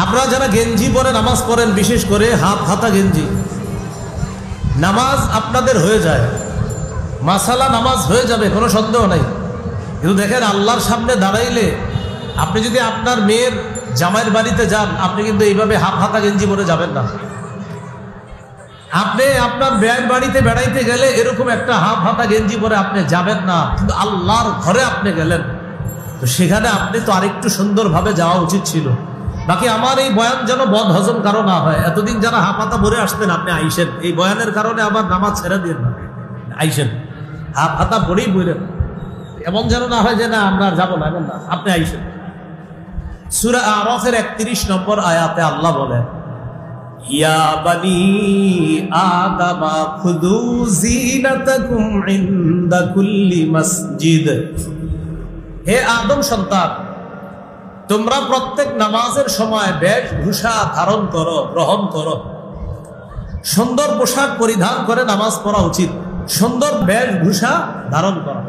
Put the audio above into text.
আপনারা যারা গেঞ্জি পরে নামাজ পড়েন, বিশেষ করে হাফ হাতা গেঞ্জি, নামাজ আপনাদের হয়ে যায়, মাসালা নামাজ হয়ে যাবে, কোনো সন্দেহ নাই। কিন্তু দেখেন, আল্লাহর সামনে দাঁড়াইলে আপনি যদি আপনার মেয়ের জামাইয়ের বাড়িতে যান, আপনি কিন্তু এইভাবে হাফ হাতা গেঞ্জি পরে যাবেন না। আপনি আপনার মেয়ের বাড়িতে বেড়াইতে গেলে এরকম একটা হাফ হাতা গেঞ্জি পরে আপনি যাবেন না। কিন্তু আল্লাহর ঘরে আপনি গেলেন, তো সেখানে আপনি তো আরেকটু সুন্দরভাবে যাওয়া উচিত ছিল। বাকি আমার এই বয়ান যেন বদ হজম কারো না হয়। এতদিন যারা হাফ হাতা পরে আসতেন, আপনি আইসেন, এই বয়ানের কারণে আবার নামাজ ছেড়ে দিয়ে না, আইসেন, হাফ হাতা পরেই বইলেন, এমন যেন না হয় যে না আমরা যাবো না, এমন না, আপনি আইসেন। সূরা আরাফের ৩১ নম্বর আয়াতে আল্লাহ বলেন, ইয়া বানি আদামা খুযু যিনাতাকুম ইনদা কুল্লি মসজিদ। হে আদম সন্তান, তোমরা প্রত্যেক নামাজের সময় বেশভূষা ধারণ করো, গ্রহণ করো। সুন্দর পোশাক পরিধান করে নামাজ পড়া উচিত, সুন্দর বেশভূষা ধারণ করা।